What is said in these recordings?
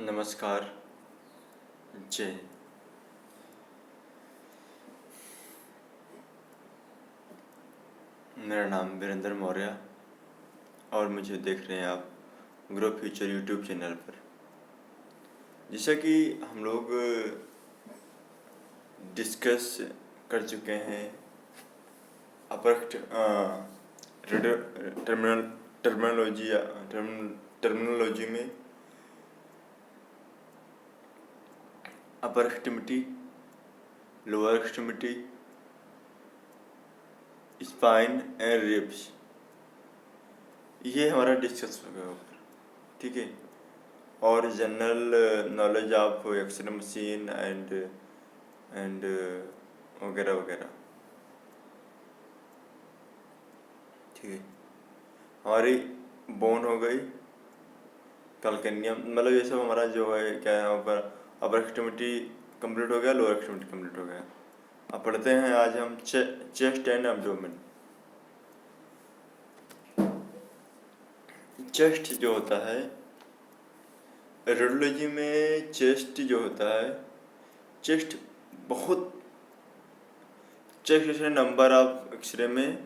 नमस्कार। जय। मेरा नाम वीरेंद्र मौर्य और मुझे देख रहे हैं आप ग्रो फ्यूचर यूट्यूब चैनल पर। जैसा कि हम लोग डिस्कस कर चुके हैं अपरक्ट टर्मिनोलॉजी में upper extremity, lower extremity, spine and ribs, ये हमारा डिस्कस हो गया ऊपर, ठीक है। और general knowledge of x-ray machine and वगैरह वगैरह, ठीक है। हमारी बोन हो गई, कैल्केनियम, मतलब ये सब हमारा जो है क्या है, अपर एक्सट्रीमिटी कंप्लीट हो गया, लोअर एक्सट्रीमिटी कंप्लीट हो गया। अब पढ़ते हैं आज हम चेस्ट एंड एब्डोमेन। चेस्ट जो होता है, रेडियोलॉजी में चेस्ट जो होता है, चेस्ट जैसे नंबर ऑफ एक्सरे में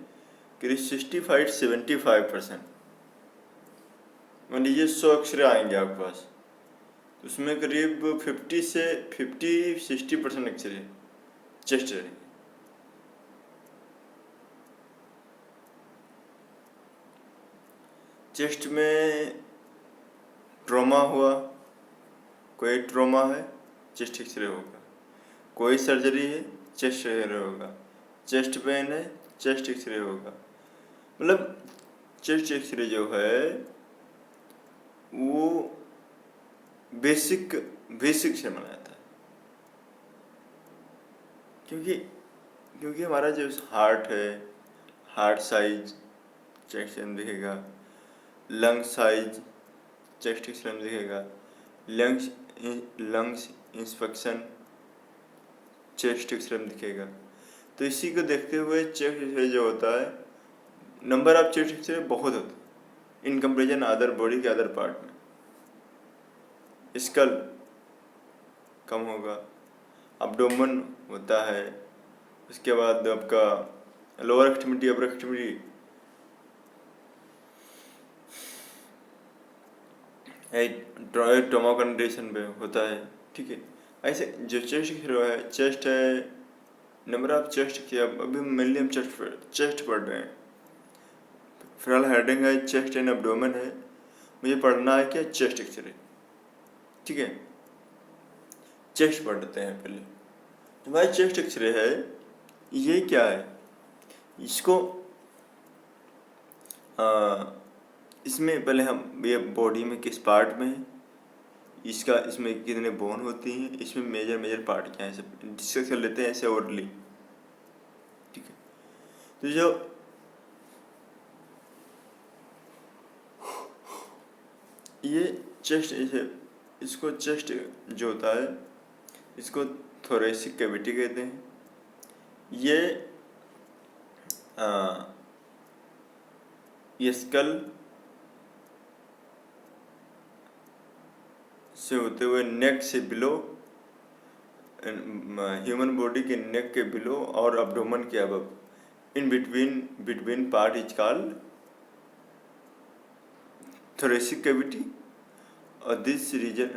करीब 65-75%, मान लीजिए 100 एक्सरे आएंगे आपके पास, तो उसमें करीब 50-60% एक्सरे चेस्ट रहेंगे। चेस्ट में ट्रॉमा हुआ, कोई ट्रॉमा है चेस्ट एक्सरे होगा, कोई सर्जरी है चेस्ट एक्सरे होगा, चेस्ट पेन है चेस्ट एक्सरे होगा। मतलब चेस्ट एक्सरे जो है वो बेसिक से माना जाता है, क्योंकि हमारा जो हार्ट है, हार्ट साइज चेस्ट में दिखेगा, लंग साइज चेस्ट एक्सरे में दिखेगा, लंग्स इंस्पेक्शन चेस्ट एक्सरे में दिखेगा। तो इसी को देखते हुए चेस्ट एक्सरे जो होता है, नंबर ऑफ चेस्ट एक्सरे बहुत होता है इन कंपेरिजन अदर बॉडी के अदर पार्ट में। स्कल कम होगा, अब्डोमेन होता है, उसके बाद आपका लोअर एक्सट्रीमिटी, अपर एक्सट्रीमिटी, ट्रॉमा कंडीशन पे होता है, ठीक है। ऐसे जो चेस्ट है, नंबर ऑफ चेस्ट की, अभी मेनली हम चेस्ट पढ़ रहे हैं, फिलहाल हेडिंग है चेस्ट एंड एब्डोमेन है, मुझे पढ़ना है क्या, चेस्ट एक्सरे, ठीक है। चेस्ट पढ़ते हैं पहले। तो भाई चेस्ट एक्सरे है, ये क्या है, इसको इसमें पहले हम ये बॉडी में किस पार्ट में है, इसमें कितने बोन होती हैं, इसमें मेजर पार्ट क्या है, सब डिस्कस कर लेते हैं ऐसे ओवरली, ठीक है। तो जो ये चेस्ट इसको चेस्ट जो होता है, इसको थोरेसिक कैविटी कहते हैं। ये स्कल से होते हुए नेक से बिलो, ह्यूमन बॉडी के नेक के बिलो और अब्डोमेन के above, in between part is called thoracic cavity, or this region,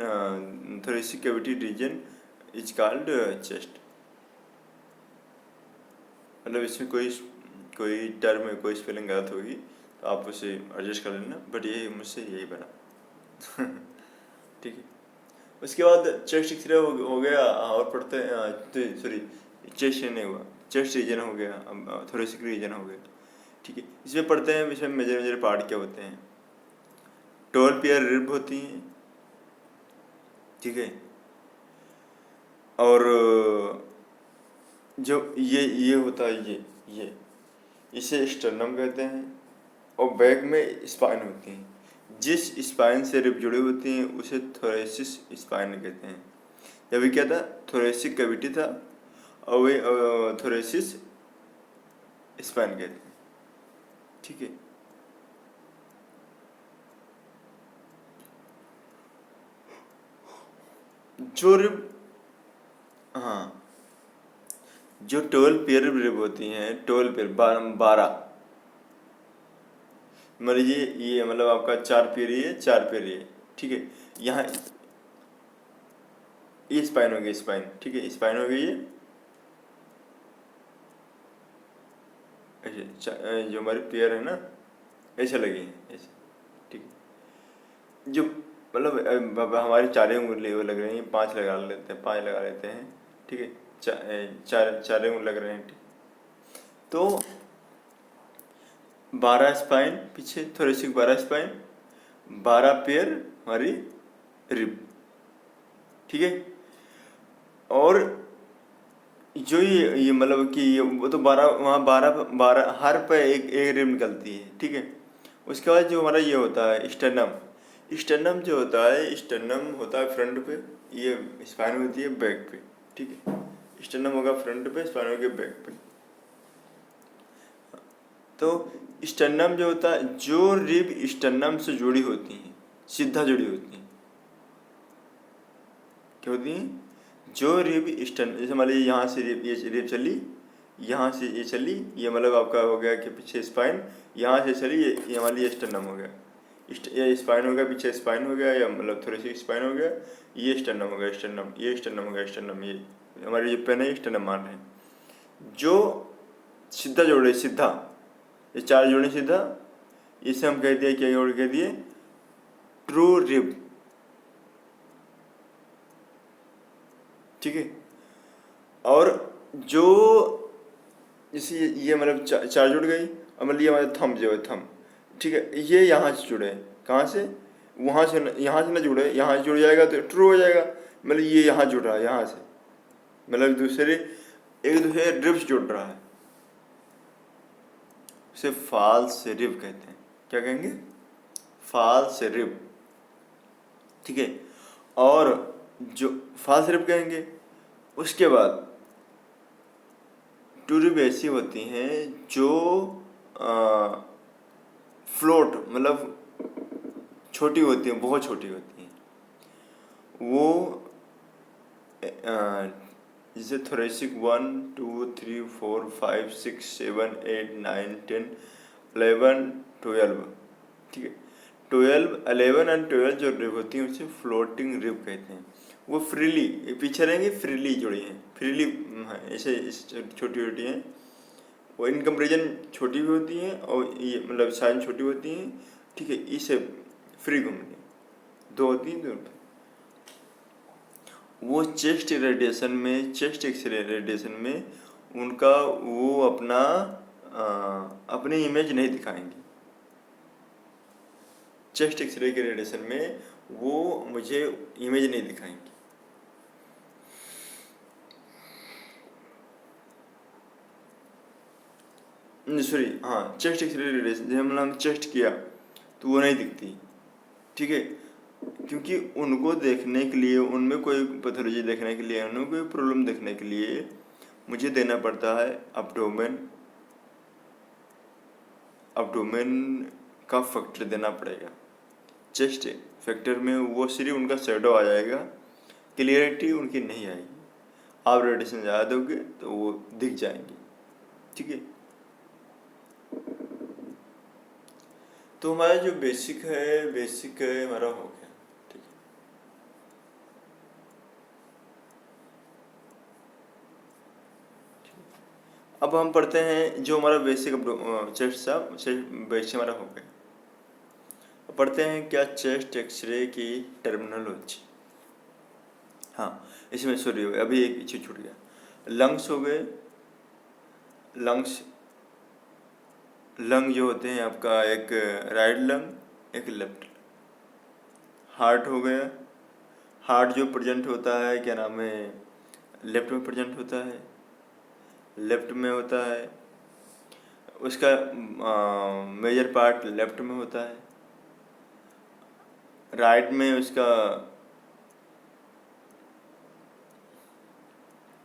thoracic cavity region is called chest। मतलब इसमें कोई टर्म में कोई स्पेलिंग गलत होगी तो आप उसे एडजस्ट कर लेना, बट ये मुझसे यही बना ठीक है। उसके बाद चेस्ट एक्सरे हो गया, और पढ़ते हैं, सॉरी चेस्ट नहीं हुआ, चेस्ट रीजन हो गया, थोरेसिक रीजन हो गया, ठीक है। इसमें पढ़ते हैं, इसमें मेजर पार्ट क्या होते हैं। 12 पेयर रिब होती हैं, ठीक है। और जो ये होता है, ये इसे स्टर्नम कहते हैं, और बैक में स्पाइन होती हैं। जिस स्पाइन से रिब जुड़ी होती हैं उसे थोरेसिस स्पाइन कहते हैं। अभी क्या था, थोरेसिक कैविटी था, और वे थोरेसिस स्पाइन कहते हैं, ठीक है। जो रिब, हाँ, जो 12 पेयर रिब होती हैं, 12 पेयर 12, मान लीजिए ये मतलब आपका 4 पेयर ये 4 पेयर ये, ठीक है। यहाँ ये स्पाइन हो गई, स्पाइन, ठीक है, स्पाइन हो गई ये ऐसे जो हमारे पेयर है ना ऐसे लगे हैं ऐसे, ठीक है। जो मतलब हमारे 4 उंगली वो लग रहे हैं, 5 लगा लेते हैं, 5 लगा लेते हैं, ठीक है। चार उंगली लग रहे हैं, ठीक। तो 12 स्पाइन पीछे, थोड़ी सी 12 स्पाइन, 12 पेयर हमारी रिब, ठीक है। और जो ये मतलब कि ये वो तो 12 वहाँ 12 हर पे एक एक रिब निकलती है, ठीक है। उसके बाद जो हमारा ये होता है स्टर्नम, स्टर्नम जो होता है, स्टर्नम होता है फ्रंट पे, ये स्पाइन होती है बैक पे, ठीक है। स्टर्नम होगा फ्रंट पे, स्पाइन होगी बैक पे। तो स्टर्नम जो होता है, जो रिब स्टर्नम से जुड़ी होती हैं, सीधा जुड़ी होती हैं, क्या होती हैं? जो रिब स्टर्न, जैसे मान लीजिए यहाँ से रिब, ये रिब चली, यहाँ से ये चली, ये मतलब आपका हो गया कि पीछे स्पाइन, यहाँ से चली, ये हमारी स्टर्नम हो गया, ये स्पाइन हो गया, पीछे स्पाइन हो गया, या मतलब थोड़ी सी स्पाइन हो गया, ये स्टर्नम हो गया, स्टर्नम, ये स्टर्नम हो गया, स्टर्नम, ये हमारे जो पेन है स्टर्नम मान रहे हैं। जो सीधा जोड़े, सीधा, ये 4 जोड़े सीधा, इसे हम कह दिए, क्या जोड़ कह दिए? ट्रू रिब, ठीक है। और जो जैसे ये मतलब 4 जुड़ गई, और मतलब ये हमारे थंब जो है, थंब, ठीक है, ये यहाँ से जुड़े, कहाँ से? वहाँ से यहाँ से ना जुड़े, यहाँ से जुड़ जाएगा तो ट्रू हो जाएगा, मतलब ये यहाँ जुड़ रहा है, यहाँ से, मतलब दूसरे एक दूसरे रिब्स जुड़ रहा है, उसे फाल्स रिब कहते हैं। क्या कहेंगे? फाल्स रिब, ठीक है। और जो फाल्स रिब कहेंगे, उसके बाद टू रिब ऐसी होती हैं जो फ्लोट, मतलब छोटी होती हैं, बहुत छोटी होती हैं, वो जैसे थोरेसिक 1 2 3 4 5 6 7 8 9 10 11 12, ठीक है। 12, 11 एंड 12 जो रिब होती हैं उसे फ्लोटिंग रिब कहते हैं। वो फ्रीली पीछे रहेंगे, फ्रीली जुड़ी हैं, फ्रीली ऐसे छोटी छोटी हैं, वो इन कंपेरिजन छोटी भी होती हैं, और ये मतलब साइज छोटी होती हैं, ठीक है। इसे फ्री घूमने 2 होती हैं, 2। वो चेस्ट रेडिएशन में, चेस्ट एक्सरे रेडिएशन में उनका वो अपनी इमेज नहीं दिखाएंगे। चेस्ट एक्सरे के रेडिएशन में वो मुझे इमेज नहीं दिखाएंगे। सॉरी, हाँ, चेस्ट एक्सरे रेडिएशन जब हम चेस्ट किया तो वो नहीं दिखती, ठीक है। क्योंकि उनको देखने के लिए, उनमें कोई पैथोलॉजी देखने के लिए, उनमें कोई प्रॉब्लम देखने के लिए मुझे देना पड़ता है अब्डोमेन, अब्डोमेन का फैक्टर देना पड़ेगा। चेस्ट फैक्टर में वो सिर्फ उनका शेडो आ जाएगा, क्लियरिटी उनकी नहीं आएगी। आप रेडिएशन ज़्यादा दोगे तो वो दिख जाएंगे, ठीक है। तो हमारा जो बेसिक है हमारा हो गया, ठीक है। अब हम पढ़ते हैं जो हमारा बेसिक चेस्ट था, बेसिक हमारा हो गया। पढ़ते हैं क्या चेस्ट एक्सरे की टर्मिनोलॉजी। हाँ, इसमें सॉरी अभी एक चीज छूट गया, लंग्स हो गए। लंग्स, लंग जो होते हैं आपका, एक राइट लंग, एक लेफ्ट। हार्ट हो गया, हार्ट जो प्रेजेंट होता है, क्या नाम है, लेफ्ट में प्रेजेंट होता है, लेफ्ट में होता है, उसका मेजर पार्ट लेफ्ट में होता है। राइट में उसका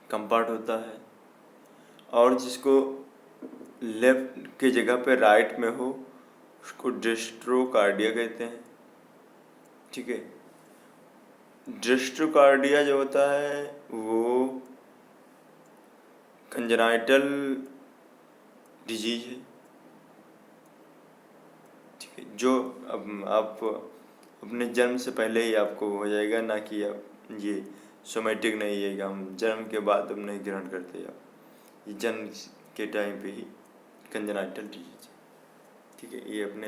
कम पार्ट होता है, और जिसको लेफ्ट की जगह पे राइट में हो उसको डिस्ट्रोकार्डिया कहते हैं, ठीक है। ड्रेस्टोकार्डिया जो होता है वो कंजनाइटल डिजीज है, ठीक है, जो अब आप अपने जन्म से पहले ही आपको हो जाएगा, ना कि आप ये सोमेटिक नहीं है कि हम जन्म के बाद अब नहीं ग्रहण करते, आप ये जन्म के टाइम पे ही कंजनाइटल डिजीज है, ठीक है। ये अपने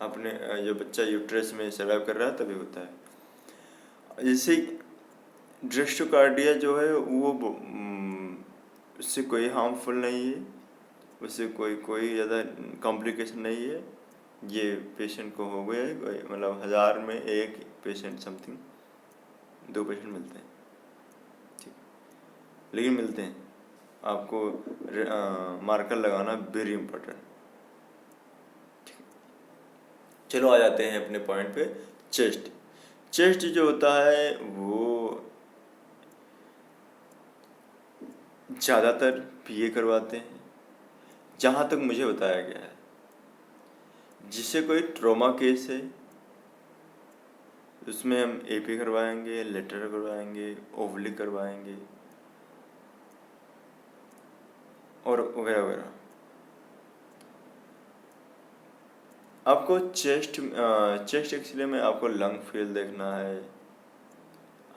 अपने जो बच्चा यूट्रस में सर्वाइव कर रहा है तभी होता है। जैसे ड्रेस्टोकार्डिया जो है वो उससे कोई हार्मफुल नहीं है, उससे कोई ज़्यादा कॉम्प्लिकेशन नहीं है। ये पेशेंट को हो गया है, मतलब 1000 में एक पेशेंट समथिंग 2 पेशेंट मिलते हैं, ठीक, लेकिन मिलते हैं। आपको मार्कर लगाना वेरी इम्पोर्टेंट। चलो आ जाते हैं अपने पॉइंट पे। चेस्ट जो होता है वो ज़्यादातर पीए करवाते हैं, जहाँ तक मुझे बताया गया है। जिससे कोई ट्रॉमा केस है उसमें हम एपी करवाएंगे, लेटर करवाएंगे, ओवलिक करवाएंगे और वगैरह वगैरह। आपको चेस्ट एक्सरे में आपको लंग फील्ड देखना है,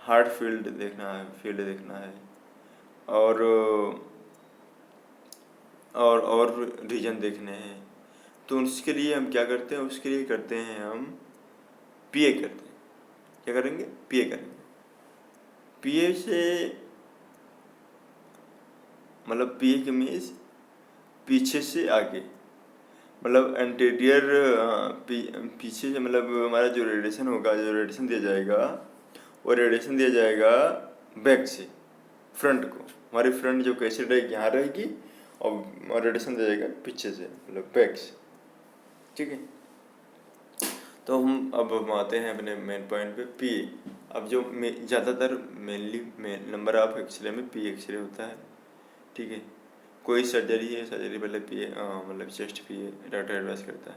हार्ट फील्ड देखना है और रीजन देखने हैं। तो उसके लिए हम क्या करते हैं, उसके लिए करते हैं हम पीए करते हैं। क्या करेंगे? पीए करेंगे। पीए से मतलब पीए के मीन्स पीछे से आगे, मतलब एंटीरियर पीछे से, मतलब हमारा जो रेडिएशन होगा, जो रेडिएशन दिया जाएगा वो रेडिएशन दिया जाएगा बैक से फ्रंट को। हमारी फ्रंट जो कैसेट है यहाँ रहेगी और रेडिएशन दिया जाएगा पीछे से, मतलब बैक से, ठीक है। तो हम आते हैं अपने मेन पॉइंट पे, पीए। अब जो ज़्यादातर मेनली नंबर ऑफ एक्सरे में पीए एक्सरे होता है, ठीक है। कोई सर्जरी है, सर्जरी पहले पीए मतलब चेस्ट पीए डॉक्टर एडवाइस करता है,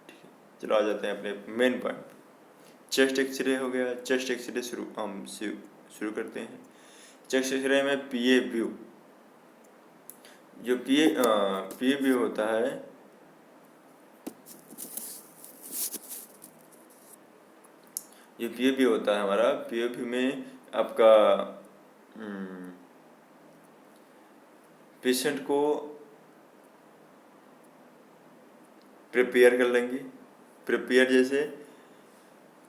ठीक है। चलो आ जाते हैं अपने मेन पॉइंट। चेस्ट एक्सरे हो गया। चेस्ट एक्सरे शुरू करते हैं। चेस्ट एक्सरे में पीए व्यू, जो पीए व्यू होता है, ये पीए व्यू होता है हमारा। पीए व्यू में आपका पेशेंट को प्रिपेयर कर लेंगे। प्रिपेयर जैसे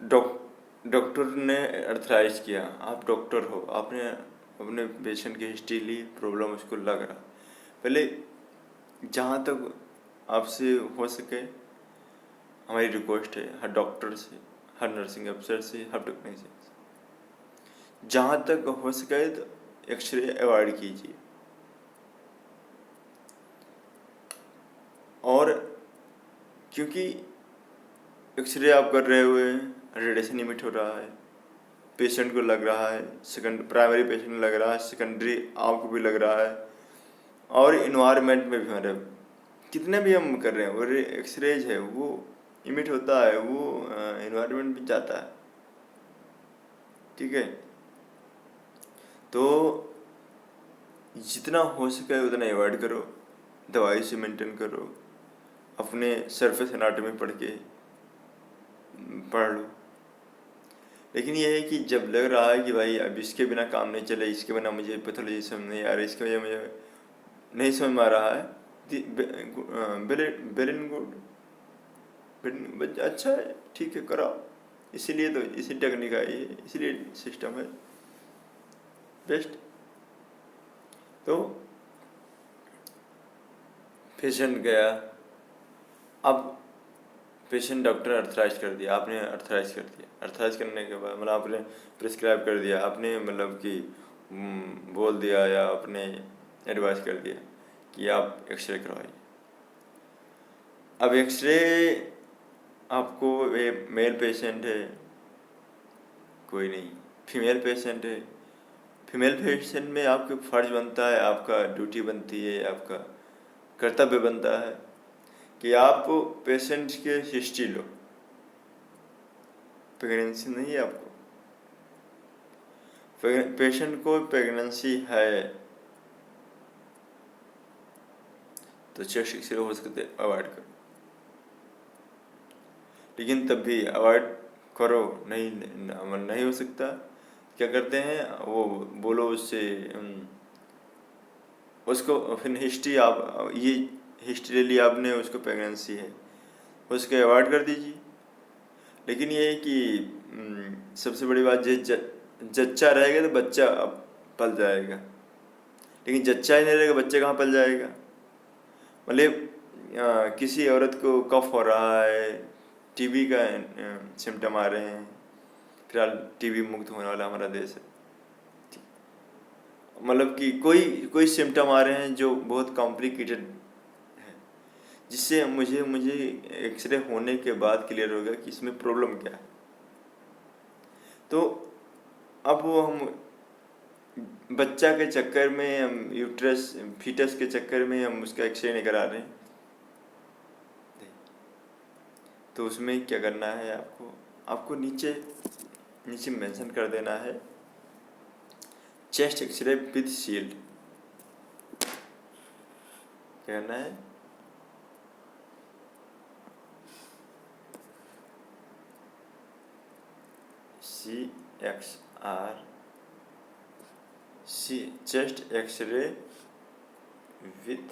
डॉक्टर ने अर्थराइज किया, आप डॉक्टर हो, आपने अपने पेशेंट की हिस्ट्री ली, प्रॉब्लम उसको लग रहा, पहले जहाँ तक आपसे हो सके हमारी रिक्वेस्ट है हर डॉक्टर से, हर नर्सिंग अफसर से, हर टेक्नीशियन से, जहाँ तक हो सके तो एक्सरे अवॉइड कीजिए। और क्योंकि एक्सरे आप कर रहे हुए रेडिएशन इमिट हो रहा है, पेशेंट को लग रहा है, प्राइमरी पेशेंट को लग रहा है, सेकेंडरी आपको भी लग रहा है, और इन्वायरमेंट में भी हमारे कितने भी हम कर रहे हैं वो एक्सरेज है, वो इमिट होता है, वो इन्वायरमेंट में जाता है, ठीक है। तो जितना हो सके उतना अवॉइड करो, दवाई से मेंटेन करो, अपने सरफेस एनाटॉमी पढ़ लो। लेकिन ये है कि जब लग रहा है कि भाई अब इसके बिना काम नहीं चले, इसके बिना मुझे पैथोलॉजी समझ नहीं आ रही, इसके वजह मुझे नहीं समझ में आ रहा है, वेल एंड गुड, अच्छा है, ठीक है, कराओ। इसीलिए तो इसी टेक्निक है ये, इसीलिए सिस्टम है बेस्ट। तो पेशेंट गया, अब पेशेंट डॉक्टर अर्थराइज कर दिया, आपने अर्थराइज कर दिया, अर्थराइज करने के बाद मतलब आपने प्रिस्क्राइब कर दिया, आपने मतलब कि बोल दिया या आपने एडवाइस कर दिया कि आप एक्सरे करवाइए। अब एक्सरे आपको, ये मेल पेशेंट है कोई नहीं, फीमेल पेशेंट है, फीमेल पेशेंट में आपका फर्ज बनता है, आपका ड्यूटी बनती है, आपका कर्तव्य बनता है कि आप पेशेंट के हिस्ट्री लो। प्रेगनेंसी नहीं है आपको, पेशेंट को प्रेगनेंसी है तो चेस्ट एक्सरे हो सकते अवॉइड करो, लेकिन तब भी अवॉइड करो नहीं हो सकता। क्या करते हैं वो, बोलो उससे उसको फिर हिस्ट्री, आप ये हिस्ट्री ले ली आपने, उसको प्रेगनेंसी है, उसके अवॉइड कर दीजिए। लेकिन ये है कि सबसे बड़ी बात जच्चा रहेगा तो बच्चा पल जाएगा, लेकिन जच्चा ही नहीं रहेगा बच्चा कहाँ पल जाएगा। मतलब किसी औरत को कफ हो रहा है, टीबी का सिम्टम आ रहे हैं, फिलहाल टीबी मुक्त होने वाला हमारा देश है, मतलब कि कोई कोई सिम्टम आ रहे हैं जो बहुत कॉम्प्लिकेटेड है, जिससे मुझे एक्सरे होने के बाद क्लियर होगा कि इसमें प्रॉब्लम क्या है। तो अब वो हम बच्चा के चक्कर में, हम यूट्रस फीटस के चक्कर में हम उसका एक्सरे नहीं करा रहे हैं। तो उसमें क्या करना है, आपको नीचे मेंशन कर देना है चेस्ट एक्सरे विद शील्ड। क्या करना है, CXRC चेस्ट एक्सरे विथ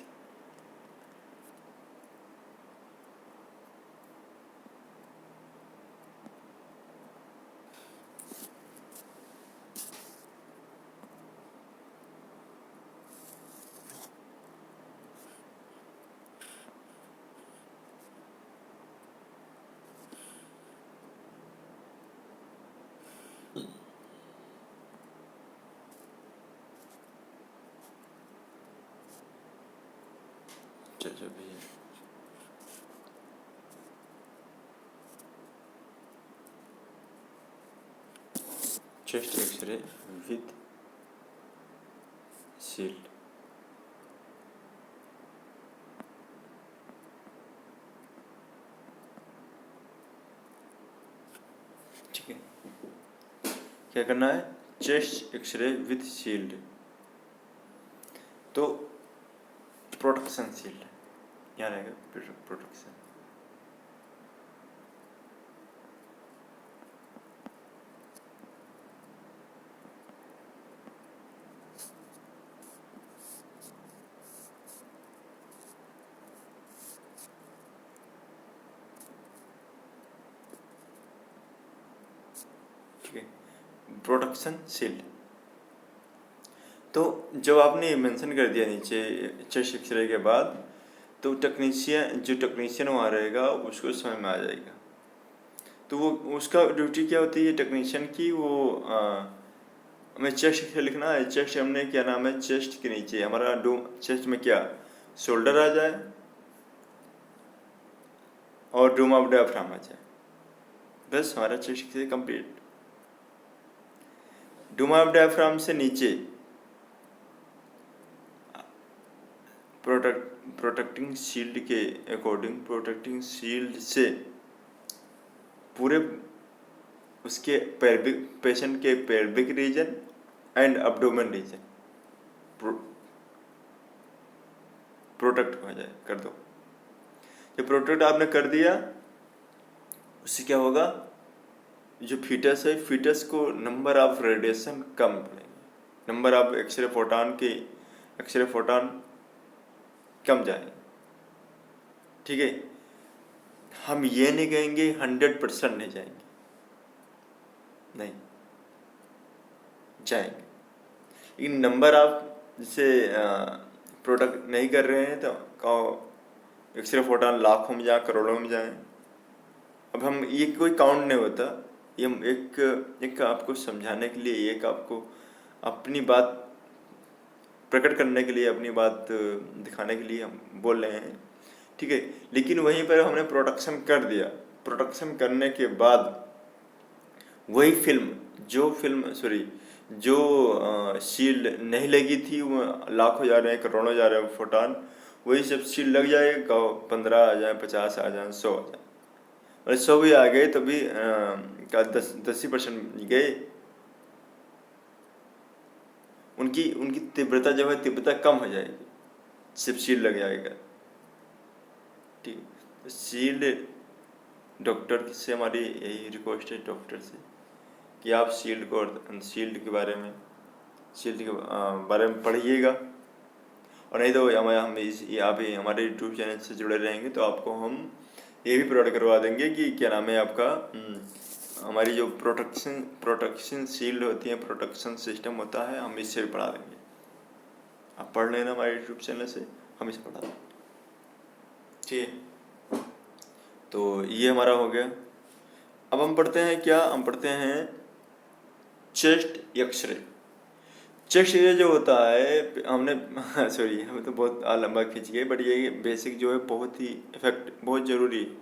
जो भी है, चेस्ट एक्सरे विथ शील्ड। ठीक है, क्या करना है, चेस्ट एक्सरे विथ शील्ड। तो प्रोटेक्शन शील्ड यहाँ रहेगा, प्रोटेक्शन। ठीक है, प्रोटेक्शन शील्ड। तो जब आपने मेंशन कर दिया नीचे चेस्ट एक्सरे के बाद, तो टेक्नीशियन वहाँ रहेगा उसको समझ में आ जाएगा। तो वो उसका ड्यूटी क्या होती है टेक्नीशियन की, वो हमें चेस्ट एक्सरे लिखना है। चेस्ट हमने क्या नाम है, चेस्ट के नीचे हमारा चेस्ट में क्या शोल्डर आ जाए और डोम ऑफ डायफ्राम आ जाए, बस हमारा chest x ray complete. Dome of diaphragm से नीचे प्रोटेक्टिंग शील्ड के अकॉर्डिंग, प्रोटेक्टिंग शील्ड से पूरे उसके पेशेंट के pelvic region and abdomen region protect हो जाए, कर दो। जब प्रोटेक्ट आपने कर दिया, उससे क्या होगा, जो फीटस है, फीटस को नंबर ऑफ रेडिएशन कम पड़ेंगे, नंबर ऑफ एक्सरे फोटॉन कम जाए। ठीक है, हम ये नहीं कहेंगे 100% नहीं जाएंगे, नहीं जाएंगे, लेकिन नंबर ऑफ जैसे प्रोडक्ट नहीं कर रहे हैं तो एक्सरे फोटॉन लाखों में जाए, करोड़ों में जाए। अब हम ये कोई काउंट नहीं होता, ये हम एक आपको समझाने के लिए, एक आपको अपनी बात प्रकट करने के लिए, अपनी बात दिखाने के लिए हम बोल रहे हैं। ठीक है, लेकिन वहीं पर हमने प्रोटेक्शन कर दिया। प्रोटेक्शन करने के बाद वही जो शील्ड नहीं लगी थी, वो लाखों जा रहे हैं, करोड़ों जा रहे हैं फोटॉन, वही सब शील्ड लग जाए, 15 आ जाए, 50 आ जाए, 100 आ जाए, और 100 भी आ गए तो भी क्या 10% गए। उनकी उनकी तीव्रता जो है तीव्रता कम हो जाएगी सिर्फ शील्ड लग जाएगा। ठीक है, तो शील्ड डॉक्टर से हमारी यही रिक्वेस्ट है डॉक्टर से कि आप शील्ड को शील्ड के बारे में बारे में पढ़िएगा। और नहीं तो हम आप हमारे यूट्यूब चैनल से जुड़े रहेंगे तो आपको हम ये भी प्रोवाइड करवा देंगे कि क्या नाम है आपका हमारी जो प्रोटेक्शन शील्ड होती है, प्रोटेक्शन सिस्टम होता है, हम इससे भी पढ़ा देंगे। आप पढ़ लेना हमारे यूट्यूब चैनल से, हम इसे पढ़ा देंगे। ठीक है, तो ये हमारा हो गया। अब हम पढ़ते हैं क्या, हम पढ़ते हैं चेस्ट एक्सरे। चेस्ट एक्सरे जो होता है हमने सॉरी हमें तो बहुत लंबा खींच गए, बट ये बेसिक जो है बहुत ही बहुत ज़रूरी है।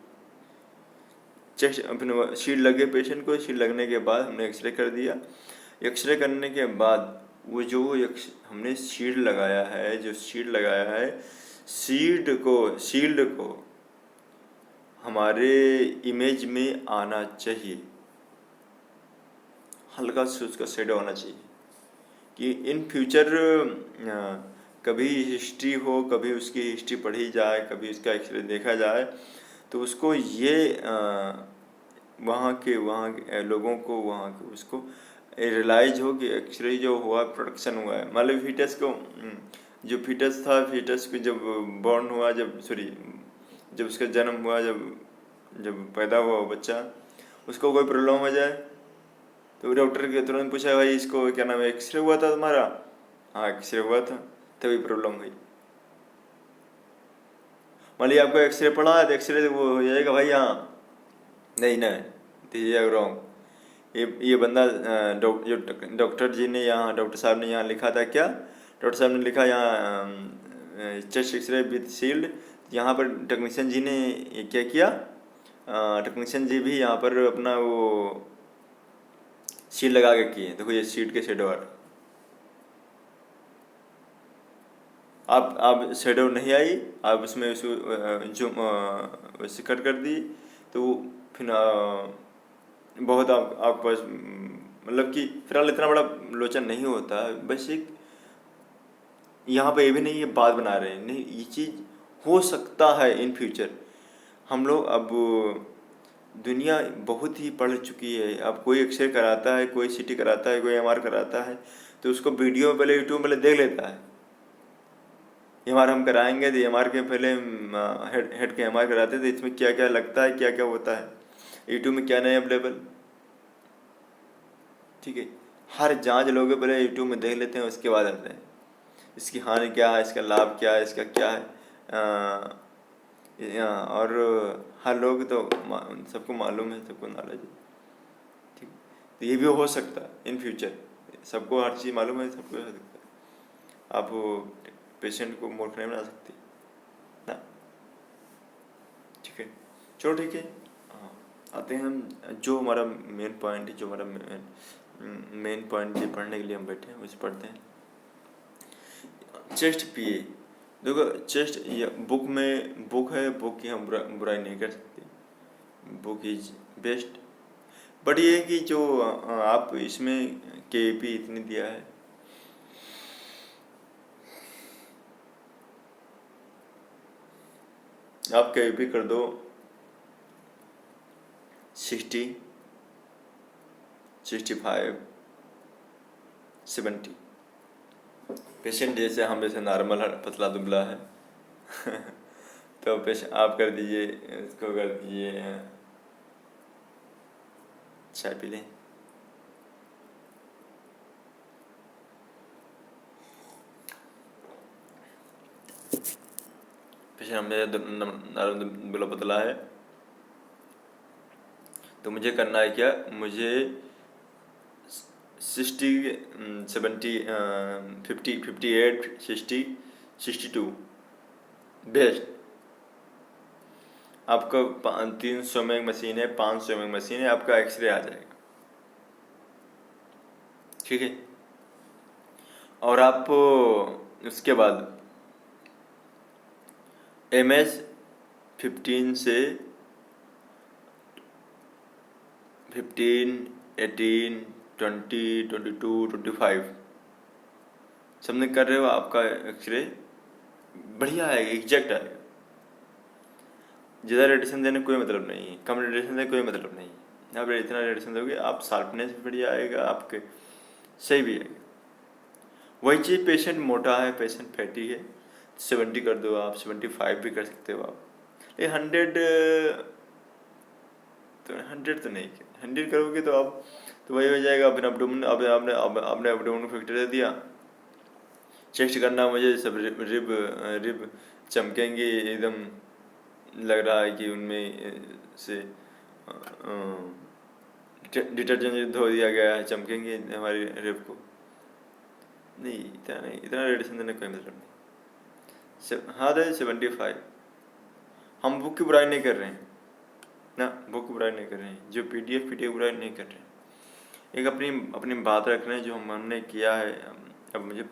चेस्ट अपने शील्ड लगे पेशेंट को, शील्ड लगने के बाद हमने एक्सरे कर दिया। एक्सरे करने के बाद वो जो हमने शील्ड लगाया है, जो शील्ड लगाया है, शील्ड को हमारे इमेज में आना चाहिए, हल्का से उसका शेडो आना चाहिए कि इन फ्यूचर कभी हिस्ट्री हो, कभी उसकी हिस्ट्री पढ़ी जाए, कभी उसका एक्सरे देखा जाए, तो उसको ये वहाँ के लोगों को उसको रियलाइज हो कि एक्सरे जो हुआ प्रोडक्शन हुआ है। मान लो फीटस को जो फीटस था, फीटस को जब बॉर्न हुआ, जब उसका जन्म हुआ, जब पैदा हुआ बच्चा, उसको कोई प्रॉब्लम हो जाए तो डॉक्टर के तुरंत पूछा, भाई इसको क्या नाम है, एक्सरे हुआ था तुम्हारा? हाँ एक्सरे हुआ था, तभी प्रॉब्लम हुई। मान लीजिए आपको एक्सरे पड़ा है तो एक्सरे वो हो जाएगा भाई हाँ नहीं दिस इज रॉन्ग। ये बंदा जो डॉक्टर जी ने यहाँ, डॉक्टर साहब ने यहाँ लिखा था क्या, डॉक्टर साहब ने लिखा यहाँ चेस्ट एक्सरे विद शील्ड। यहाँ पर टेक्नीशियन जी ने क्या किया, टेक्नीशियन जी भी यहाँ पर अपना वो शील्ड लगा के किए। देखो ये शील्ड के शेडो आप शेडो नहीं आई, आप उसमें उसको जो वैसे कट कर दी तो फिर बहुत आपके पास मतलब कि फिलहाल इतना बड़ा लोचन नहीं होता। बस एक यहाँ पे ये भी नहीं ये बात बना रहे हैं, नहीं ये चीज़ हो सकता है इन फ्यूचर। हम लोग अब दुनिया बहुत ही बढ़ चुकी है। अब कोई एक्सरे कराता है, कोई सीटी कराता है, कोई एमआर कराता है, तो उसको वीडियो पहले यूट्यूब पहले देख लेता है। एमआर हम कराएंगे तो एमआर के पहले हेड के एमआर कराते थे, इसमें क्या क्या लगता है, क्या क्या होता है, यूट्यूब में क्या नहीं अवेलेबल। ठीक है, हर जांच लोग पहले यूट्यूब में देख लेते हैं, उसके बाद आते हैं इसकी हानि क्या है, इसका लाभ क्या है, इसका क्या है। और हर लोग तो सबको मालूम है, सबको नॉलेज है। ठीक, तो ये भी हो सकता है इन फ्यूचर, सबको हर चीज़ मालूम है, सबको हो सकता है। आप पेशेंट को मूर्ख नहीं बना सकते ना। ठीक है, चलो ठीक है। हाँ, आते हैं हम जो हमारा मेन पॉइंट है, जो हमारा मेन पॉइंट जो पढ़ने के लिए हम बैठे हैं उसे पढ़ते हैं। चेस्ट पीए, देखो चेस्ट बुक है, बुक की हम बुराई नहीं कर सकते, बुक इज बेस्ट। बट ये है कि जो आप इसमें केपी इतनी दिया है, आप केपी कर दो 60, 65, 70। पेशेंट जैसे हम जैसे नॉर्मल पतला दुबला है तो पेशेंट आप कर दीजिए, इसको कर दीजिए, चाय पी लें। पेशेंट हम नॉर्मल दुबला पतला है, तो मुझे करना है क्या, मुझे 60, 70, 50, 58, 60, 62 बेस्ट। आपका 300 में एक मशीन है, 500 में एक मशीन है, आपका एक्सरे आ जाएगा। ठीक है, और आप उसके बाद MS 15 से 15, 18, 20, 22, 25 समथिंग कर रहे हो, आपका एक्सरे बढ़िया आएगा, एग्जैक्ट आएगा। ज़्यादा रेडिएशन देने कोई मतलब नहीं है, कम रेडिएशन देने कोई मतलब नहीं है। आप इतना रेडिएशन दोगे, आप शार्पनेस भी बढ़िया आएगा, आपके सही भी आएगा। वही चीज़ पेशेंट मोटा है, पेशेंट फैटी है, 70 कर दो आप, 75 भी कर सकते हो आप। ये 100 तो नहीं, 100 करोगे तो आप तो वही हो जाएगा। अपने अपडोमेन आपने अपडोमेन फैक्टर दे दिया। चेस्ट करना मुझे, सब रिब चमकेंगे एकदम, लग रहा है कि उनमें से डिटर्जेंट धो दिया गया है, चमकेंगे हमारी रिब को। नहीं, इतना नहीं, इतना रेडिएशन देने कोई मतलब नहीं। हाँ दे 75। हम बुक की बुराई नहीं कर रहे हैं ना, बुक की बुराई नहीं कर रहे हैं, जो PDF की बुराई नहीं कर रहे हैं। एक अपनी अपनी बात रख रहे हैं जो हमने किया है। अब मुझे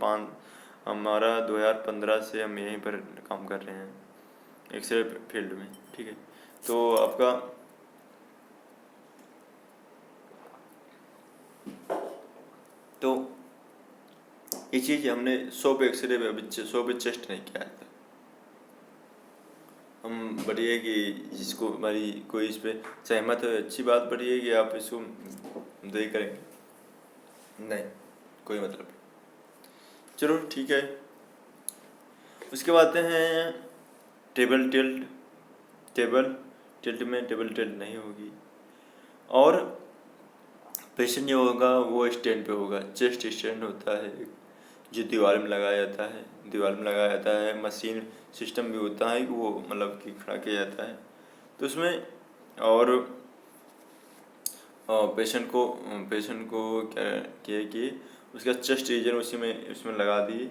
हमारा 2015 से हम यहीं पर काम कर रहे हैं, एक्सरे फील्ड में, ठीक है। तो आपका तो ये चीज़ हमने 100 पे एक्सरे पे, अभी 100 पे चेस्ट नहीं किया था। हम बढ़िया कि जिसको हमारी कोई इस पर सहमत है, अच्छी बात, बढ़िया कि आप इसको दे करेंगे, नहीं कोई मतलब नहीं। चलो ठीक है। उसके बाद आते हैं टेबल टिल्ट। टेबल टिल्ट में टेबल टिल्ट नहीं होगी, और पेशेंट जो होगा वो स्टैंड पे होगा। चेस्ट स्टैंड होता है जो दीवार में लगाया जाता है, दीवार में लगाया जाता है। मशीन सिस्टम भी होता है कि वो मतलब कि खड़ा किया जाता है। तो उसमें और पेशेंट को क्या किया कि उसका चेस्ट रीजन उसी में उसमें लगा दिए।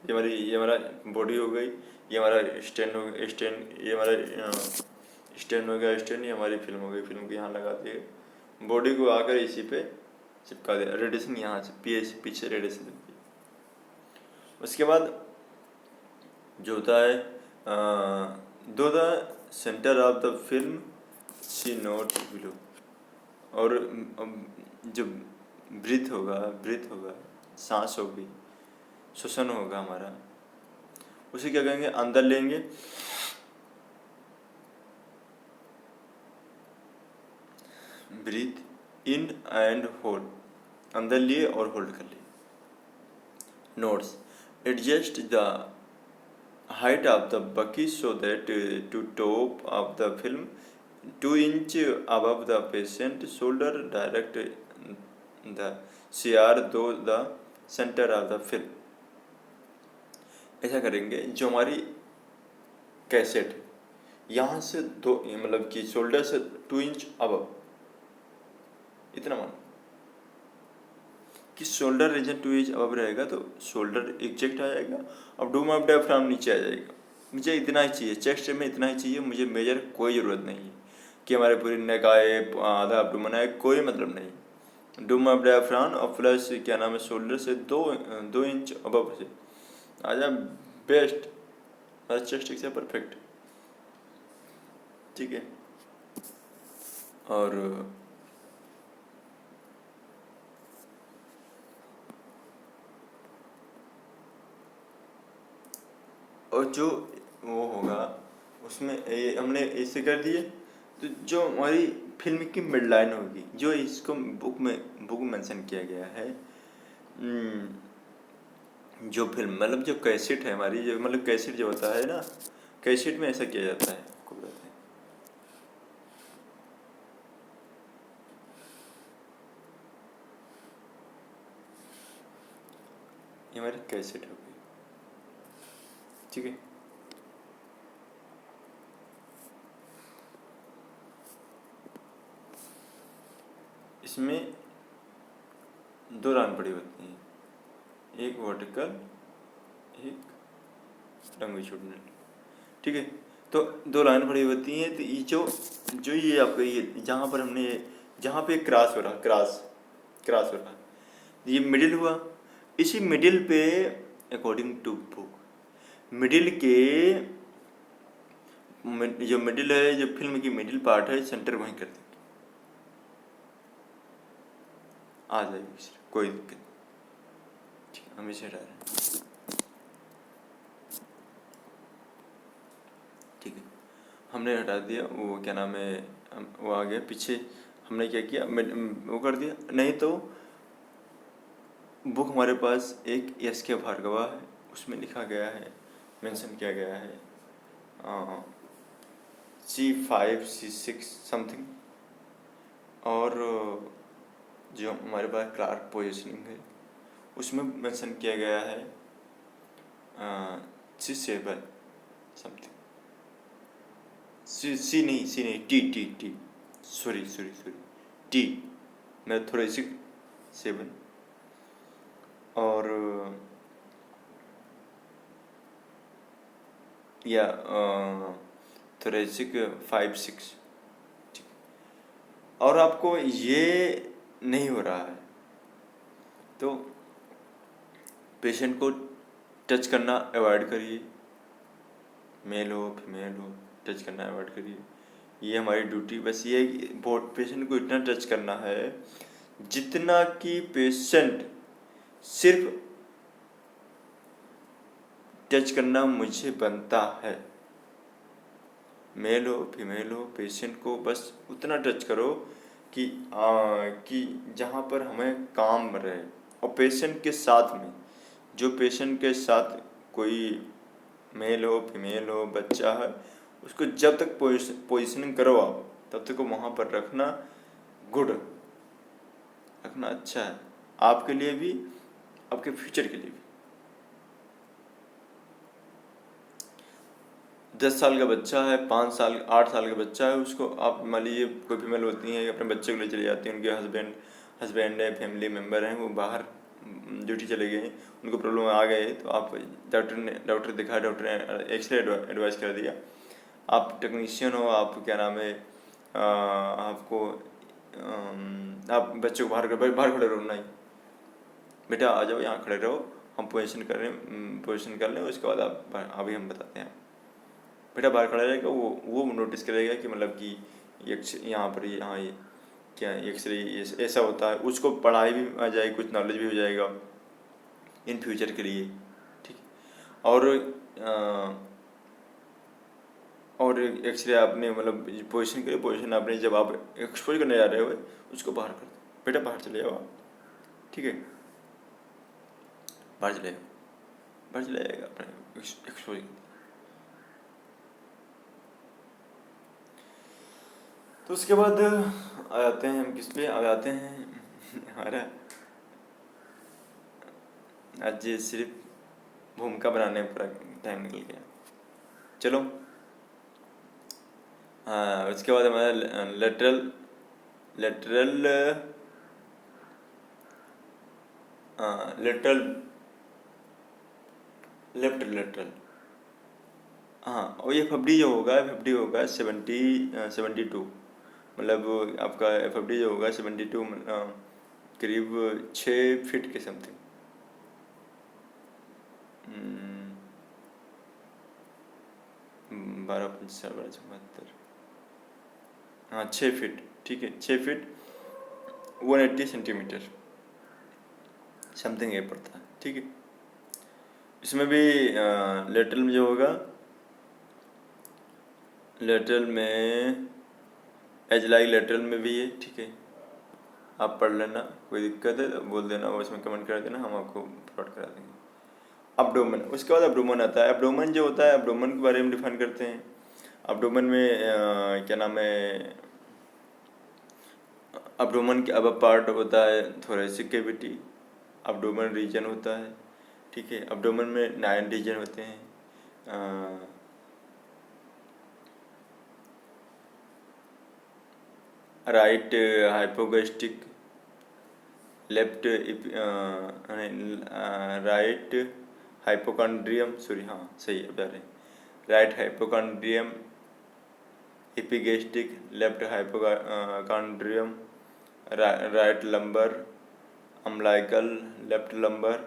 ये हमारा बॉडी हो गई, ये हमारा स्टैंड हो गया, स्टैंड ये हमारा स्टैंड हो गया, स्टैंड ये हमारी फिल्म हो गई, फिल्म को यहाँ लगा दिए, बॉडी को आकर इसी पे चिपका दिया। रेडिएशन यहाँ से पीछे रेडिएशन देती है। उसके बाद जो होता है दो the centre of the film see note below, और जो ब्रीथ होगा, सांस होगी, श्वसन होगा हमारा, उसे क्या कहेंगे, अंदर लेंगे, ब्रीथ इन एंड होल्ड, अंदर लिए और होल्ड कर लिए। Notes, adjust the height of the bucket so that to top of the film 2 inch above the patient shoulder, direct the CR to the center of the film। ऐसा करेंगे, जो हमारी cassette यहाँ से दो, मतलब कि शोल्डर से 2 इंच अबव, इतना मान कि शोल्डर रीजन 2 इंच अबव रहेगा तो शोल्डर एग्जैक्ट आ जाएगा, अब डूम ऑफ डायफ्राम नीचे आ जाएगा। मुझे इतना ही चाहिए, चेस्ट में इतना ही चाहिए, मुझे मेजर कोई ज़रूरत नहीं है कि हमारे पूरी नेक आए, आधा अब्डोमेन आए, कोई मतलब नहीं। डूम ऑफ डायफ्राम और प्लस क्या नाम है, शोल्डर से 2 इंच अबव से आ जाए, बेस्ट, हमारा चेस्ट एक से परफेक्ट, ठीक है। और जो वो होगा उसमें हमने ऐसे कर दिए, तो जो हमारी फिल्म की मिड लाइन होगी, जो इसको बुक मेंशन किया गया है, जो फिल्म मतलब जो कैसेट है हमारी, जो मतलब कैसेट जो होता है ना, कैसेट में ऐसा किया जाता है, आपको बताते हैं। ये हमारी कैसेट हो गई, ठीक है। इसमें 2 लाइन पड़ी होती हैं, एक वर्टिकल, एक लॉन्गिट्यूडिनल, ठीक है। तो 2 लाइन पड़ी होती हैं। तो ये जो ये आपका ये जहाँ पर हमने जहाँ पे क्रॉस हो रहा, क्रॉस हो रहा, ये मिडिल हुआ। इसी मिडिल पे अकॉर्डिंग टू बुक, मिडिल के जो मिडिल है, जो फिल्म की मिडिल पार्ट है, सेंटर वहीं कर देंगे, आ जाएगी, कोई दिक्कत नहीं, ठीक है। हम इसे हटा रहे हैं, ठीक है। हमने हटा दिया, वो क्या नाम है, वो आ गया पीछे। हमने क्या किया, वो कर दिया। नहीं तो बुक हमारे पास एक एस के भार्गवा है, उसमें लिखा गया है, मेंशन किया गया है C5 C6 समथिंग। और जो हमारे पास क्लार्क पोजीशनिंग है उसमें मेंशन किया गया है C7 समथिंग। सी नहीं, टी, सॉरी टी, मैं थोड़ा सी 7 और या थोरेसिक 5-6, ठीक। और आपको ये नहीं हो रहा है तो पेशेंट को टच करना अवॉइड करिए, मेल हो फीमेल हो, टच करना अवॉइड करिए। ये हमारी ड्यूटी बस ये है कि पेशेंट को इतना टच करना है जितना कि पेशेंट सिर्फ टच करना मुझे बनता है। मेल हो फीमेल हो, पेशेंट को बस उतना टच करो कि जहाँ पर हमें काम रहे। और पेशेंट के साथ में, जो पेशेंट के साथ कोई मेल हो फीमेल हो बच्चा है, उसको जब तक पोजिशनिंग करो आप, तब तक वहाँ पर रखना गुड, रखना अच्छा है आपके लिए भी, आपके फ्यूचर के लिए भी। 10 साल का बच्चा है, 5 साल 8 साल का बच्चा है, उसको आप मान लीजिए कोई फीमेल होती हैं अपने बच्चे को ले चले जाती हैं, उनके हस्बैंड है, फैमिली मेम्बर हैं, वो बाहर ड्यूटी चले गए, उनको प्रॉब्लम आ गए, तो आप डॉक्टर दिखा, डॉक्टर ने एक्सरे एडवाइस कर दिया, आप टेक्नीशियन हो, आप क्या नाम है, आपको आप बच्चे को बाहर खड़े रहो, नहीं बेटा आ जाओ यहाँ खड़े रहो, हम पोजीशन कर लें, उसके बाद आप अभी हम बताते हैं। बेटा बाहर खड़ा रहेगा, वो नोटिस करेगा कि मतलब कि यहाँ पर यहाँ ये क्या एक्सरे ऐसा होता है, उसको पढ़ाई भी आ जाएगी, कुछ नॉलेज भी हो जाएगा इन फ्यूचर के लिए, ठीक। और एक्सरे आपने मतलब पोजीशन करिए, पोजीशन आपने जब आप एक्सपोज करने जा रहे हो उसको बाहर कर दो, बेटा बाहर चले जाओ आप, ठीक है, बाहर चले जाएगा अपने एक्सपोज। तो उसके बाद आ जाते हैं हम किस पे आ जाते हैं हमारा आज सिर्फ भूमिका बनाने पर टाइम निकल गया। चलो हाँ, उसके बाद हमारा lateral lateral lateral left lateral, हाँ। और ये FFD जो होगा, FFD होगा 72, मतलब आपका FFD जो होगा 72, करीब 6 फीट के समथिंग, 12 5 12 74, हाँ 6 फीट, ठीक है, 6 फीट 180 सेंटीमीटर समथिंग ये पड़ता है, ठीक है। इसमें भी लेटरल में जो होगा, लेटरल में एजलाई लेटरल में भी है, ठीक है, आप पढ़ लेना, कोई दिक्कत है तो बोल देना, वो इसमें कमेंट कर देना, हम आपको प्रोवाइड करा देंगे। अब्डोमेन, उसके बाद अब्डोमेन आता है। अब्डोमेन जो होता है, अब्डोमेन के बारे में डिफाइन करते हैं। अब्डोमेन में क्या नाम है, अब्डोमेन के अब पार्ट होता है थोरेसिक कैविटी, अब्डोमेन रीजन होता है, ठीक है। अब्डोमेन में 9 रीजन होते हैं, right hypogastric, left right hypochondrium, sorry हाँ सही है बता रहे हैं, right hypochondrium epigastric, left hypochondrium, right lumbar umbilical, left lumbar,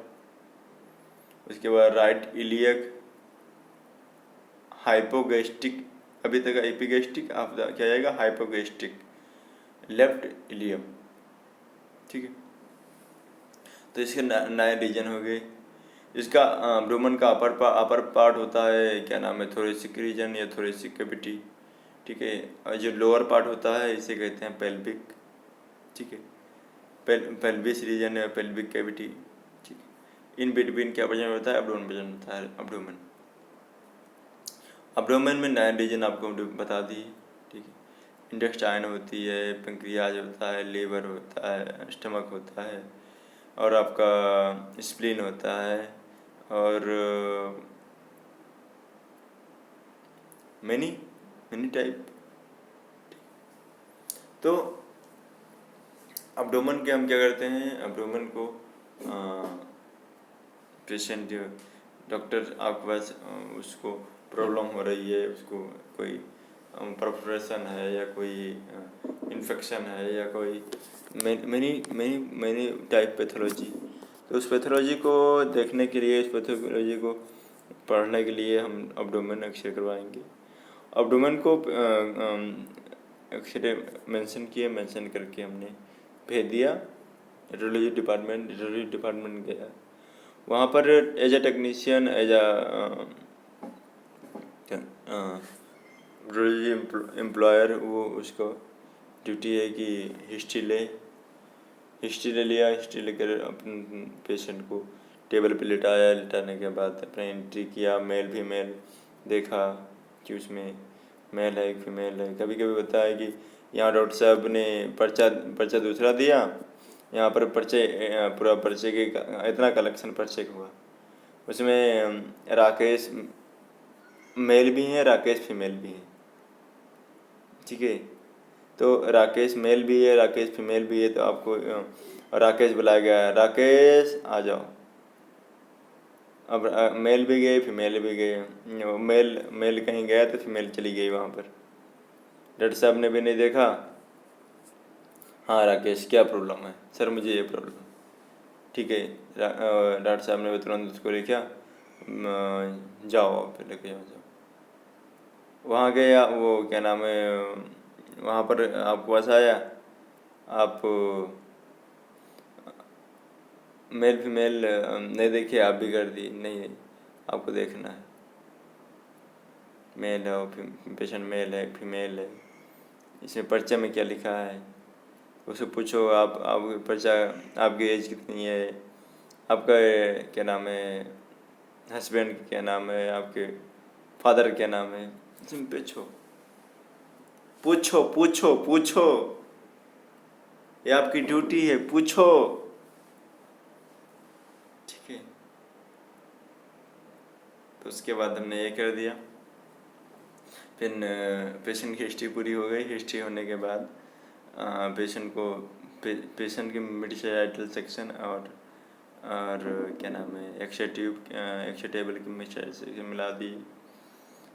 उसके बाद राइट इलियक हाइपोगैस्ट्रिक, अभी तक एपिगैस्ट्रिक, आप क्या आएगा हाइपोगैस्ट्रिक, लेफ्ट इलियम, ठीक है। तो इसके नए रीजन हो गए। इसका अब्डोमेन का अपर पार्ट होता है, क्या नाम है, थोरेसिक रीजन या थोरेसिक कैविटी, ठीक है। और जो लोअर पार्ट होता है इसे कहते हैं पेल्विक, ठीक है। पेल्विस रीजन है, पेल्विक कैविटी, ठीक है। इन बिटवीन क्या वजन होता है, एब्डोमेन वजन होता है, एब्डोमेन। एब्डोमेन में नया रीजन आपको बता दी, ठीक है। इंटेस्टाइन होती है, पेंक्रियाज होता है, लीवर होता है, स्टमक होता है, और आपका स्प्लीन होता है, और मैनी टाइप। तो एब्डोमेन के हम क्या करते हैं, एब्डोमेन को पेशेंट डॉक्टर आपके पास उसको प्रॉब्लम हो रही है, उसको कोई परफोरेशन है या कोई इन्फेक्शन है या कोई मैनी टाइप पैथोलॉजी, तो उस पैथोलॉजी को देखने के लिए, उस पैथोलॉजी को पढ़ने के लिए हम एब्डोमेन एक्सरे करवाएंगे। एब्डोमेन को एक्सरे मेंशन करके हमने भेज दिया रेडियोलॉजी डिपार्टमेंट गया। वहाँ पर as a technician, as radiology employer, वो उसको ड्यूटी है कि हिस्ट्री ले लिया। हिस्ट्री लेकर अपने पेशेंट को टेबल पे लिटाया, लिटाने के बाद अपने एंट्री किया, मेल फीमेल देखा कि उसमें मेल है फीमेल है। कभी कभी होता है कि यहाँ डॉक्टर साहब ने पर्चा दूसरा दिया, यहाँ पर पूरा पर्चे के इतना कलेक्शन पर्चे का हुआ, उसमें राकेश मेल भी हैं, राकेश फीमेल भी हैं, ठीक है। तो राकेश मेल भी है, राकेश फीमेल भी है, तो आपको राकेश बुलाया गया है, राकेश आ जाओ। अब मेल भी गए, फीमेल भी गए। मेल कहीं गया तो फीमेल चली गई वहाँ पर। डॉक्टर साहब ने भी नहीं देखा। हाँ राकेश, क्या प्रॉब्लम है? सर मुझे ये प्रॉब्लम, ठीक है। डॉक्टर साहब ने तुरंत उसको लिखा, जाओ फिर लेके जाओ। वहाँ गया, वो क्या नाम है, वहाँ पर आपको पास आया, आप मेल फीमेल नहीं देखिए, आप भी कर दी, नहीं आपको देखना है मेल है, पेशेंट मेल है फीमेल है, इसमें पर्चे में क्या लिखा है। उससे पूछो, आप पर्चा, आपकी एज कितनी है, आपका क्या नाम है, हस्बैंड क्या नाम है, आपके फादर क्या नाम है, इसमें पूछो, ये आपकी ड्यूटी है, पूछो, ठीक है। तो उसके बाद हमने ये कर दिया। फिर पेशेंट की हिस्ट्री पूरी हो गई। हिस्ट्री होने के बाद पेशेंट के मेडिसिन सेक्शन और क्या नाम है, एक्सेटेबल की मिक्सचर मिला दी।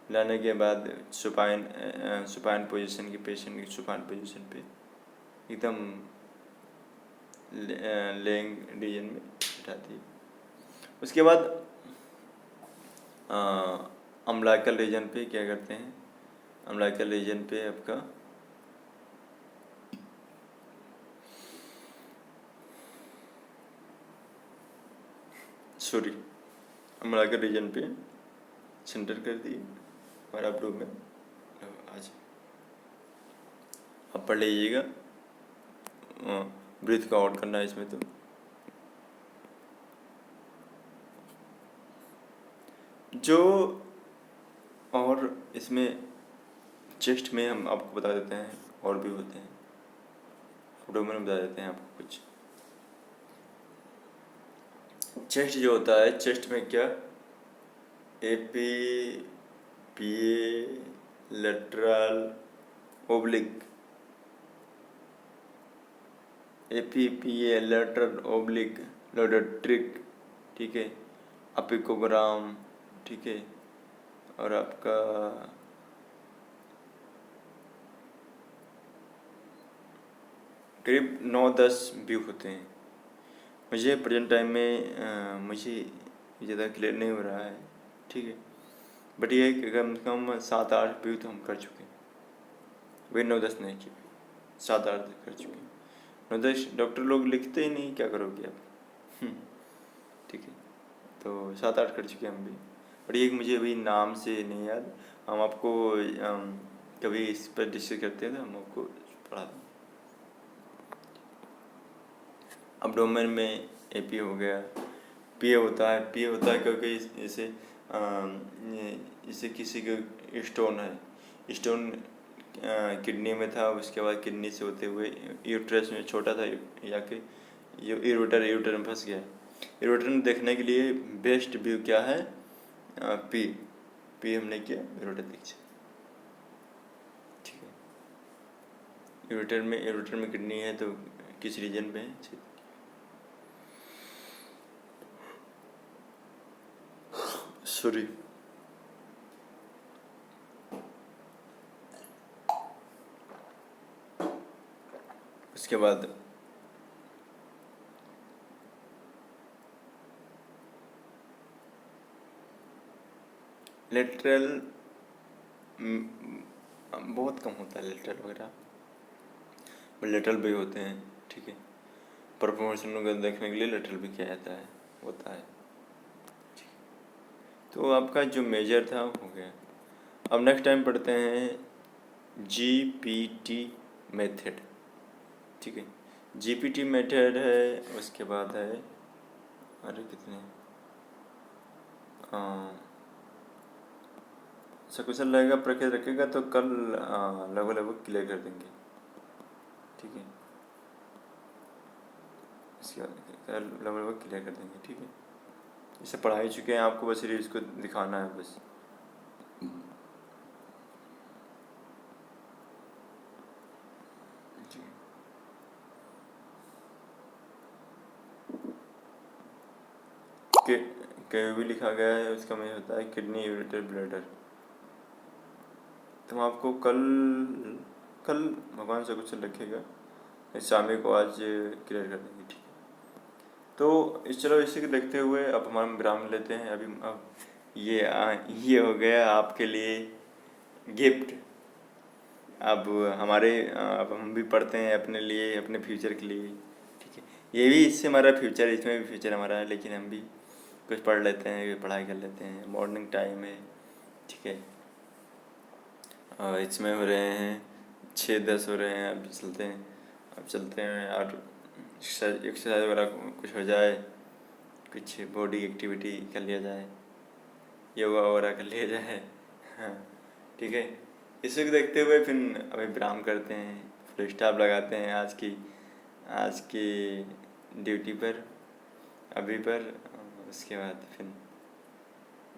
मिलाने के बाद सुपाइन पोजीशन की, पेशेंट की सुपाइन पोजीशन पे एकदम लेंग रीजन में बिठा दी। उसके बाद अम्बलाइकल रीजन पे क्या करते हैं, अम्बलाइकल रीजन पे आपका अम्बलाइकल रीजन पे सेंटर कर दिए और आप लोग में आज आप पढ़ लीजिएगा, ब्रीथ का आउट करना है इसमें। तो जो और इसमें चेस्ट में हम आपको बता देते हैं, और भी होते हैं, एब्डोमेन में बता देते हैं आपको कुछ। चेस्ट जो होता है, चेस्ट में क्या, एपी पीए लेटरल ओब्लिक, एपी पीए लेटरल ओब्लिक लोडेट्रिक, ठीक है, अपिकोग्राम, ठीक है, और आपका करीब 9-10 व्यू होते हैं। मुझे प्रेजेंट टाइम में मुझे ज़्यादा क्लियर नहीं हो रहा है, ठीक है, बट ये कम से कम 7-8 व्यू तो हम कर चुके हैं। वे 9-10 नहीं किए, 7-8 कर चुके हैं। 9-10 डॉक्टर लोग लिखते ही नहीं, क्या करोगे आप। तो 7-8 कर चुके हैं हम भी। और एक मुझे अभी नाम से नहीं याद, हम आपको कभी इस पर डिस्कस करते हैं तो हम आपको पढ़ा दें। अब्डोमेन में एपी हो गया, पी होता है क्योंकि जैसे किसी को स्टोन है, स्टोन किडनी में था, उसके बाद किडनी से होते हुए यूट्रस में छोटा था या कि यूरोटर में फंस गया। यूरोटर में देखने के लिए बेस्ट व्यू क्या है, पी पी हमने किया, यूरोटर देखिए, ठीक है। यूरोटर में किडनी है तो किस रीजन में है, सॉरी। उसके बाद लेटरल बहुत कम होता है, लेटरल वगैरह, लेटरल भी होते हैं, ठीक है। परफॉर्मेशन वगैरह देखने के लिए लेटरल भी किया जाता है, होता है। तो आपका जो मेजर था हो गया। अब नेक्स्ट टाइम पढ़ते हैं जीपीटी मेथड, ठीक है। जीपीटी मेथड है, उसके बाद है, अरे कितने सक्सेसफुल रहेगा, प्रक्रिया रखेगा तो कल लगभग क्लियर कर देंगे, ठीक है। इसके बाद कल लगभग क्लियर कर देंगे, ठीक है। इसे पढ़ा ही चुके हैं आपको, बस सिर्फ इसको दिखाना है बस। के भी लिखा गया है, उसका मतलब होता है किडनी, यूरेटर, ब्लैडर। तो हम आपको कल भगवान से कुछ रखेगा, शामी को आज क्लियर कर देंगे, ठीक है। तो चलो इसी को देखते हुए अब हमारा विराम लेते हैं अभी। अब ये हो गया आपके लिए गिफ्ट। अब अब हम भी पढ़ते हैं अपने लिए, अपने फ्यूचर के लिए, ठीक है। ये भी इससे हमारा फ्यूचर, इसमें भी फ्यूचर हमारा है, लेकिन हम भी कुछ पढ़ लेते हैं, पढ़ाई कर लेते हैं। मॉर्निंग टाइम है, ठीक है। इसमें हो रहे हैं 6:10 हो रहे हैं, अब चलते हैं और एक्सरसाइज वगैरह कुछ हो जाए, कुछ बॉडी एक्टिविटी कर लिया जाए, योगा वगैरह कर लिया जाए, हाँ, ठीक है। इसी को देखते हुए फिर अभी विराम करते हैं, फुल स्टॉप लगाते हैं आज की ड्यूटी पर, अभी पर। उसके बाद फिर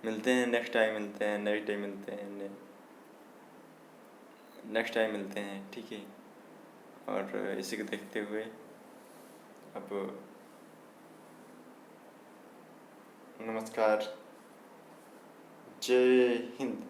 मिलते हैं नेक्स्ट टाइम, मिलते हैं, ठीक है। और इसी को देखते हुए अब नमस्कार, जय हिंद।